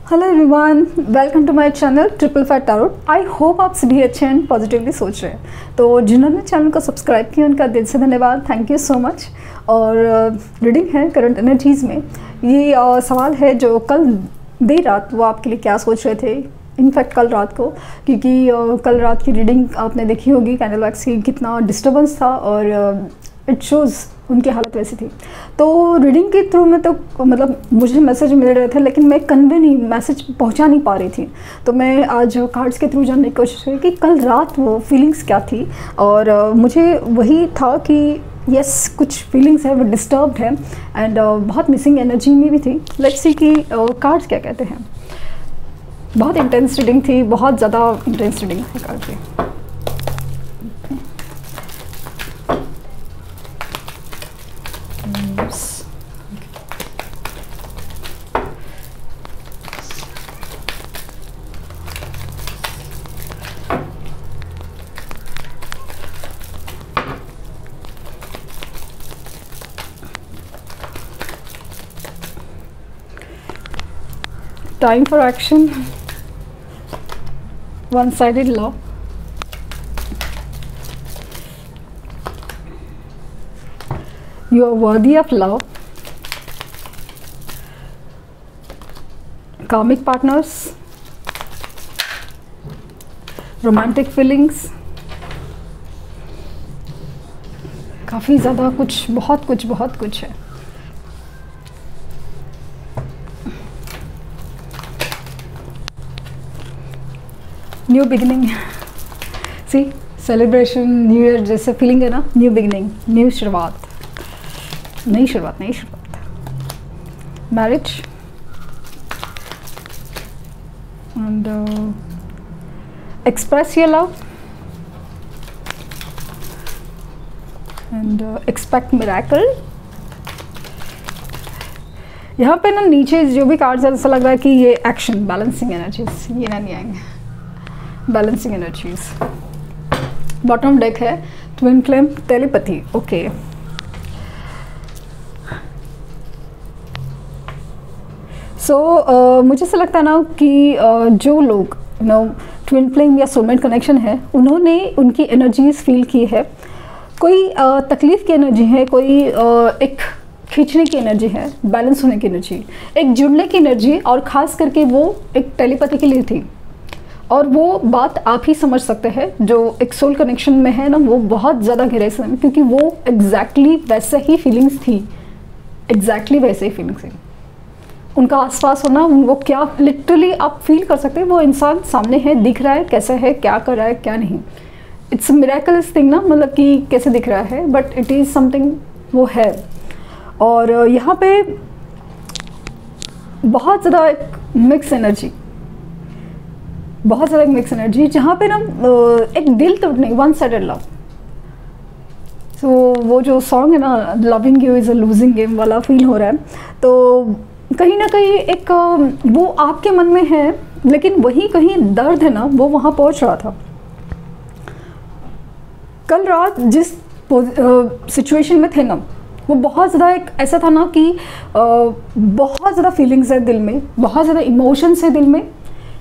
Hello everyone, welcome to my channel triple five tarot. I hope आप सभी अच्छे and positively सोच रहे हैं। तो जिन्होंने चैनल को सब्सक्राइब किया उनका दिल से धन्यवाद, थैंक यू सो मच। और रीडिंग है करंट एनर्जीज़ में। ये सवाल है जो कल देर रात वो आपके लिए क्या सोच रहे थे, इनफैक्ट कल रात को, क्योंकि कल रात की रीडिंग आपने देखी होगी कैंडल वैक्स की, कितना डिस्टर्बेंस था और इट शोज़ उनकी हालत वैसी थी। तो रीडिंग के थ्रू में तो मतलब मुझे मैसेज मिल रहे थे, लेकिन मैं कन्वे नहीं, मैसेज पहुंचा नहीं पा रही थी। तो मैं आज कार्ड्स के थ्रू जानने की कोशिश की कि कल रात वो फीलिंग्स क्या थी। और मुझे वही था कि यस, कुछ फीलिंग्स है वो डिस्टर्ब्ड है एंड बहुत मिसिंग एनर्जी में भी थी। लेट्स सी कि कार्ड्स क्या कहते हैं। बहुत इंटेंस रीडिंग थी, बहुत ज़्यादा इंटेंस रीडिंग थी कार्ड की। Time for action, one-sided love. You are worthy of love. Karmic partners, romantic feelings, काफ़ी ज़्यादा कुछ, बहुत कुछ है। न्यू बिगिनिंग, सी सेलिब्रेशन, न्यू ईयर जैसे फीलिंग है ना, न्यू बिगिनिंग, न्यू शुरुआत, नई शुरुआत। Marriage and express your love and expect miracle. यहाँ पे ना नीचे जो भी कार्ड्स है ऐसा लग रहा है कि ये एक्शन, बैलेंसिंग एनर्जीज, ये ना नहीं आएंगे। Balancing energies. बॉटम डेक है ट्विन फ्लेम, टेलीपैथी। ओके, सो मुझे ऐसा लगता है ना कि जो लोग ट्विन फ्लेम या सोलमेट कनेक्शन है, उन्होंने उनकी एनर्जीज फील की है। कोई तकलीफ की एनर्जी है, कोई एक खींचने की एनर्जी है, बैलेंस होने की एनर्जी, एक जुड़ने की एनर्जी, और ख़ास करके वो एक टेलीपैथी के लिए थी। और वो बात आप ही समझ सकते हैं जो एक सोल कनेक्शन में है ना, वो बहुत ज़्यादा गहराई से, क्योंकि वो एग्जैक्टली वैसे ही फीलिंग्स थी, एग्जैक्टली वैसे ही फीलिंग्स थी। उनका आसपास होना, वो क्या लिटरली आप फील कर सकते हैं, वो इंसान सामने है, दिख रहा है, कैसा है, क्या कर रहा है, क्या नहीं। इट्स मिरेकलस थिंग ना, मतलब कि कैसे दिख रहा है, बट इट इज़ समथिंग, वो है। और यहाँ पे बहुत ज़्यादा एक मिक्स एनर्जी, बहुत ज़्यादा मिक्स एनर्जी, जहाँ पे ना एक दिल तोड़ने, वन साइडेड लव। तो वो जो सॉन्ग है ना, loving you is a losing game वाला फील हो रहा है। तो कहीं ना कहीं एक वो आपके मन में है, लेकिन वही कहीं दर्द है ना, वो वहाँ पहुँच रहा था। कल रात जिस सिचुएशन में थे ना, वो बहुत ज़्यादा एक ऐसा था ना कि बहुत ज़्यादा फीलिंग्स है दिल में, बहुत ज़्यादा इमोशंस है दिल में,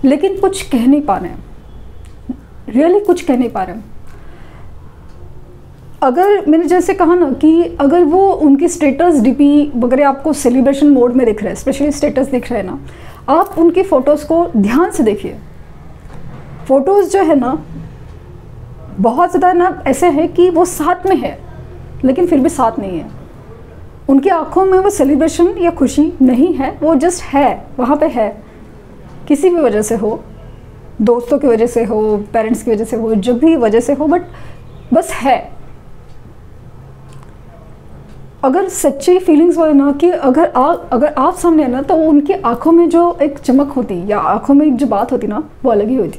लेकिन कुछ कह नहीं पा रहे हैं, रियली कुछ कह नहीं पा रहे हैं। अगर मैंने जैसे कहा ना कि अगर वो उनकी स्टेटस डीपी वगैरह आपको सेलिब्रेशन मोड में दिख रहा है, स्पेशली स्टेटस दिख रहा है ना, आप उनके फ़ोटोज़ को ध्यान से देखिए। फ़ोटोज़ जो है ना, बहुत ज़्यादा ना ऐसे है कि वो साथ में है, लेकिन फिर भी साथ नहीं है। उनकी आँखों में वो सेलिब्रेशन या खुशी नहीं है, वो जस्ट है, वहाँ पे है। किसी भी वजह से हो, दोस्तों की वजह से हो, पेरेंट्स की वजह से हो, जब भी वजह से हो, बट बस है। अगर सच्ची फीलिंग्स हो ना, कि अगर आप सामने है ना, तो उनकी आंखों में जो एक चमक होती या आंखों में जो बात होती ना, वो अलग ही होती।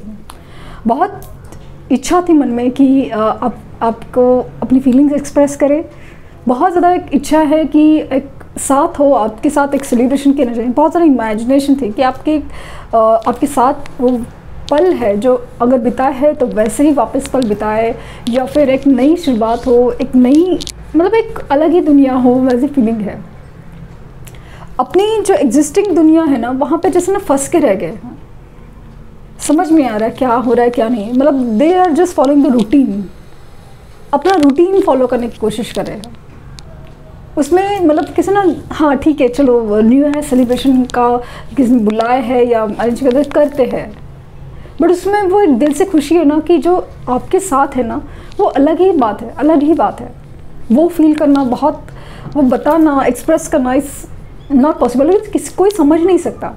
बहुत इच्छा थी मन में कि आपको अपनी फीलिंग्स एक्सप्रेस करें। बहुत ज़्यादा एक इच्छा है कि एक साथ हो, आपके साथ एक सेलिब्रेशन की एनर्जी, बहुत सारी इमेजिनेशन थी कि आपके साथ वो पल है जो अगर बिताए है तो वैसे ही वापस पल बिताए, या फिर एक नई शुरुआत हो, एक नई मतलब एक अलग ही दुनिया हो, वैसी फीलिंग है। अपनी जो एग्जिस्टिंग दुनिया है ना वहाँ पे जैसे ना फंस के रह गए हैं, समझ में आ रहा है क्या हो रहा है क्या नहीं, मतलब they are just following the routine, अपना रूटीन फॉलो करने की कोशिश कर रहे हैं। उसमें मतलब किसी ना, हाँ ठीक है चलो न्यू ईयर सेलिब्रेशन का किसी ने बुलाया है या अरेंज करते हैं, बट उसमें वो एक दिल से खुशी है ना कि जो आपके साथ है ना वो अलग ही बात है, अलग ही बात है। वो फील करना, बहुत वो बताना, एक्सप्रेस करना इज़ नॉट पॉसिबल, किसी कोई समझ नहीं सकता,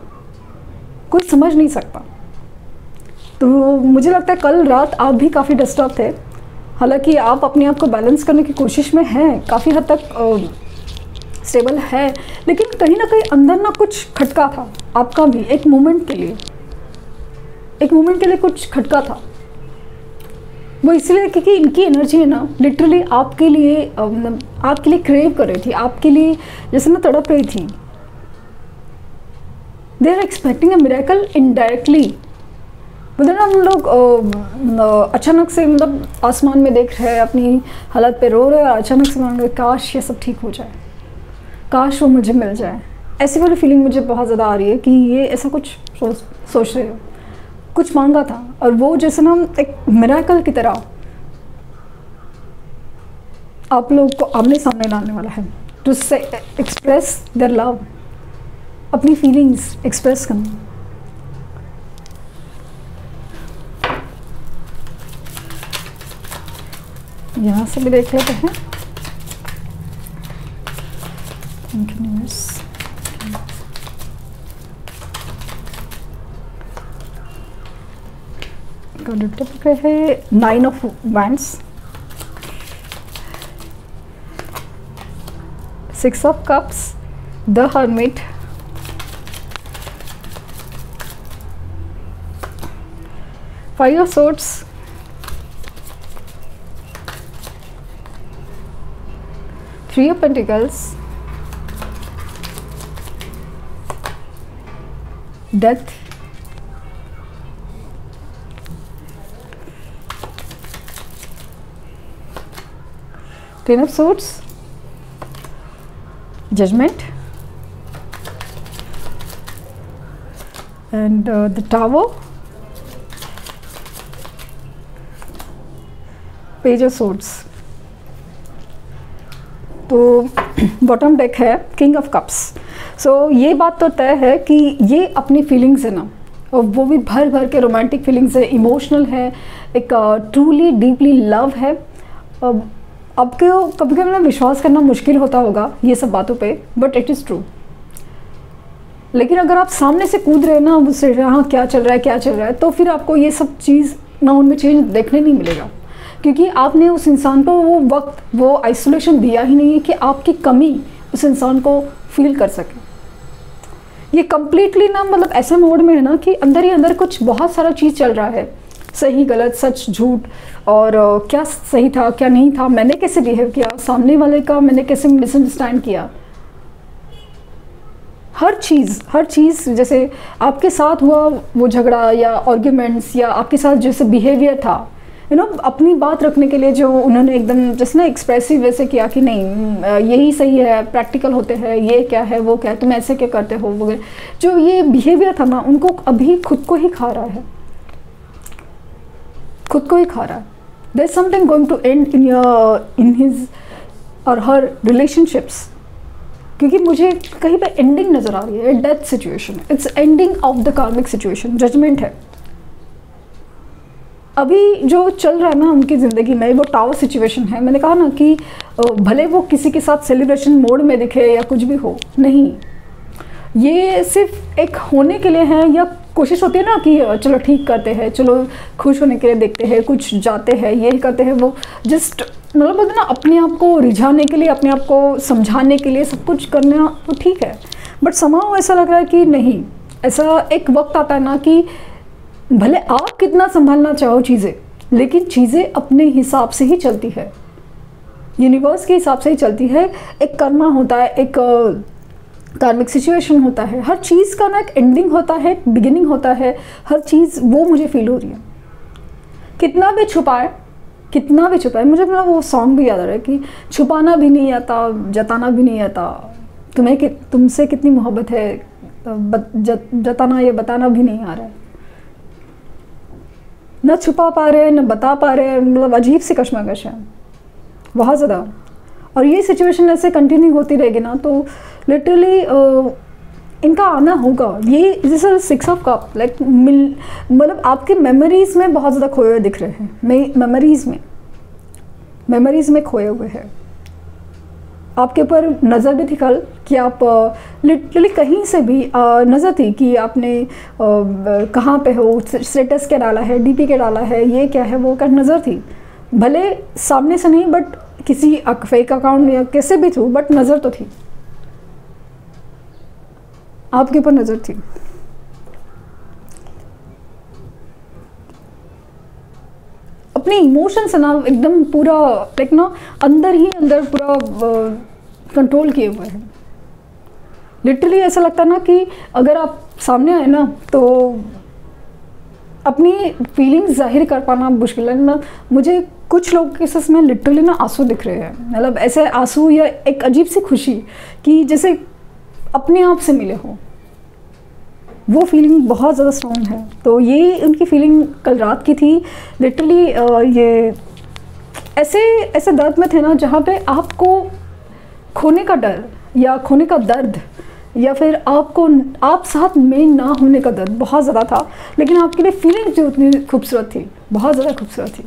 कोई समझ नहीं सकता। तो मुझे लगता है कल रात आप भी काफ़ी डिस्टर्ब थे, हालांकि आप अपने आप को बैलेंस करने की कोशिश में हैं, काफ़ी हद तक स्टेबल है, लेकिन कहीं ना कहीं अंदर ना कुछ खटका था आपका भी, एक मोमेंट के लिए, एक मोमेंट के लिए कुछ खटका था। वो इसलिए क्योंकि इनकी एनर्जी है ना लिटरली आपके लिए क्रेव कर रही थी, आपके लिए जैसे ना तड़प रही थी। They are expecting a miracle indirectly. मतलब ना हम लोग अचानक से मतलब आसमान में देख रहे हैं, अपनी हालत पे रो रहे हैं, और अचानक से मान रहे काश ये सब ठीक हो जाए, काश वो मुझे मिल जाए। ऐसी वाली फीलिंग मुझे बहुत ज़्यादा आ रही है कि ये ऐसा कुछ सोच रहे हो, कुछ मांगा था, और वो जैसे ना एक मिरेकल की तरह आप लोग को आमने सामने लाने वाला है, टू से एक्सप्रेस देयर लव, अपनी फीलिंग्स एक्सप्रेस करना। यहाँ से भी देख लेते हैं। है 9 of Wands, 6 of Cups, the Hermit, Five of Swords, Three of Pentacles, Death, Ten of Swords, Judgment, and the Tower, Page of Swords। तो बॉटम डेक है किंग ऑफ कप्स। सो ये बात तो तय है कि ये अपनी फीलिंग्स है ना, और वो भी भर भर के रोमांटिक फीलिंग्स है, इमोशनल है, एक ट्रूली डीपली लव है। आपको कभी कभी ना विश्वास करना मुश्किल होता होगा ये सब बातों पे, बट इट इज़ ट्रू। लेकिन अगर आप सामने से कूद रहे ना उससे, हाँ क्या चल रहा है क्या चल रहा है, तो फिर आपको ये सब चीज़ ना उनमें चेंज देखने नहीं मिलेगा, क्योंकि आपने उस इंसान को वो वक्त, वो आइसोलेशन दिया ही नहीं है कि आपकी कमी उस इंसान को फील कर सके। ये कम्प्लीटली ना मतलब ऐसे मोड में है ना कि अंदर ही अंदर कुछ बहुत सारा चीज़ चल रहा है, सही गलत सच झूठ, और क्या सही था क्या नहीं था, मैंने कैसे बिहेव किया, सामने वाले का मैंने कैसे मिसअंडरस्टैंड किया। हर चीज़ जैसे आपके साथ हुआ वो झगड़ा या आर्ग्यूमेंट्स, या आपके साथ जैसे बिहेवियर था, अपनी बात रखने के लिए जो उन्होंने एकदम जैसे ना एक्सप्रेसिव वैसे किया कि नहीं यही सही है, प्रैक्टिकल होते हैं, ये क्या है वो क्या है, तुम ऐसे क्या करते हो वगैरह, जो ये बिहेवियर था ना उनको अभी खुद को ही खा रहा है, खुद को ही खा रहा है। There is something going to end in his or her relationships, क्योंकि मुझे कहीं पे एंडिंग नज़र आ रही है, death situation, it's ending of the karmic situation, judgement है। अभी जो चल रहा है ना उनकी ज़िंदगी में वो टावर सिचुएशन है। मैंने कहा ना कि भले वो किसी के साथ सेलिब्रेशन मोड में दिखे या कुछ भी हो, नहीं, ये सिर्फ एक होने के लिए है, या कोशिश होती है ना कि चलो ठीक करते हैं, चलो खुश होने के लिए देखते हैं, कुछ जाते हैं, ये करते हैं, वो जस्ट मतलब बोलते ना अपने आप को रिझाने के लिए, अपने आप को समझाने के लिए सब कुछ करना तो ठीक है, बट समाव ऐसा लग रहा है कि नहीं, ऐसा एक वक्त आता है ना कि भले आप कितना संभालना चाहो चीज़ें, लेकिन चीज़ें अपने हिसाब से ही चलती है, यूनिवर्स के हिसाब से ही चलती है। एक कर्मा होता है, एक कार्मिक सिचुएशन होता है, हर चीज़ का ना एक एंडिंग होता है, बिगिनिंग होता है, हर चीज़ वो मुझे फील हो रही है। कितना भी छुपाए, मुझे मतलब वो सॉन्ग भी याद आ रहा है कि छुपाना भी नहीं आता, जताना भी नहीं आता, तुमसे कितनी मोहब्बत है जताना या बताना भी नहीं आ रहा है, न छुपा पा रहे हैं न बता पा रहे हैं, मतलब अजीब सी कश्मकश है बहुत ज़्यादा। और ये सिचुएशन ऐसे कंटिन्यू होती रहेगी ना तो लिटरली इनका आना होगा। ये जैसे 6 ऑफ कप लाइक मतलब आपके मेमोरीज़ में बहुत ज़्यादा खोए हुए दिख रहे हैं, मेमोरीज़ में खोए हुए हैं। आपके ऊपर नज़र भी थी कल कि आप लिटरली कहीं से भी नज़र थी कि आपने कहाँ पे हो, स्टेटस क्या डाला है, डीपी क्या डाला है, ये क्या है वो क्या, नज़र थी। भले सामने से नहीं बट किसी फेक अकाउंट या कैसे भी थ्रू, बट नज़र तो थी, आपके ऊपर नज़र थी। अपने इमोशंस ना एकदम पूरा लाइक ना अंदर ही अंदर पूरा कंट्रोल किए हुए हैं। लिटरली ऐसा लगता है ना कि अगर आप सामने आए ना तो अपनी फीलिंग्स जाहिर कर पाना मुश्किल है ना। मुझे कुछ लोग के केसेस में लिटरली ना आंसू दिख रहे हैं, मतलब ऐसे आंसू या एक अजीब सी खुशी कि जैसे अपने आप से मिले हो, वो फीलिंग बहुत ज़्यादा स्ट्रॉन्ग है। तो ये उनकी फीलिंग कल रात की थी। लिटरली ये ऐसे दर्द में थे ना जहाँ पे आपको खोने का डर या खोने का दर्द या फिर आप साथ में ना होने का दर्द बहुत ज़्यादा था, लेकिन आपके लिए फीलिंग जो उतनी खूबसूरत थी, बहुत ज़्यादा खूबसूरत थी।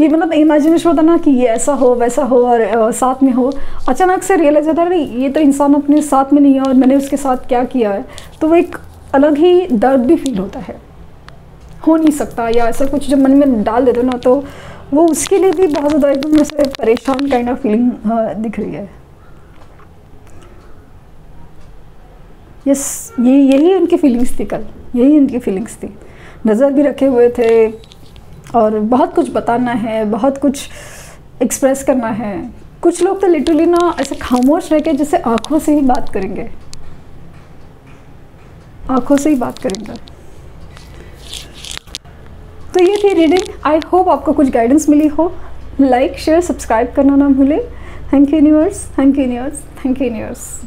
ये मतलब इमेजिनेशन होता ना कि ये ऐसा हो वैसा हो और साथ में हो, अचानक से रियलाइज होता है नहीं ये तो इंसान अपने साथ में नहीं है और मैंने उसके साथ क्या किया है, तो वो एक अलग ही दर्द भी फील होता है, हो नहीं सकता या ऐसा कुछ जब मन में डाल देते हो ना तो वो उसके लिए भी बहुत ज़्यादा एकदम ऐसे परेशान काइंड ऑफ फीलिंग दिख रही है। यस, यही उनकी फीलिंग्स थी कल, यही उनकी फीलिंग्स थी। नज़र भी रखे हुए थे और बहुत कुछ बताना है, बहुत कुछ एक्सप्रेस करना है। कुछ लोग तो लिटरली ना ऐसे खामोश रह के जैसे आँखों से ही बात करेंगे, आँखों से ही बात करेंगे। तो ये थी रीडिंग। आई होप आपको कुछ गाइडेंस मिली हो। लाइक शेयर सब्सक्राइब करना ना भूलें। Thank you universe, thank you universe, thank you universe.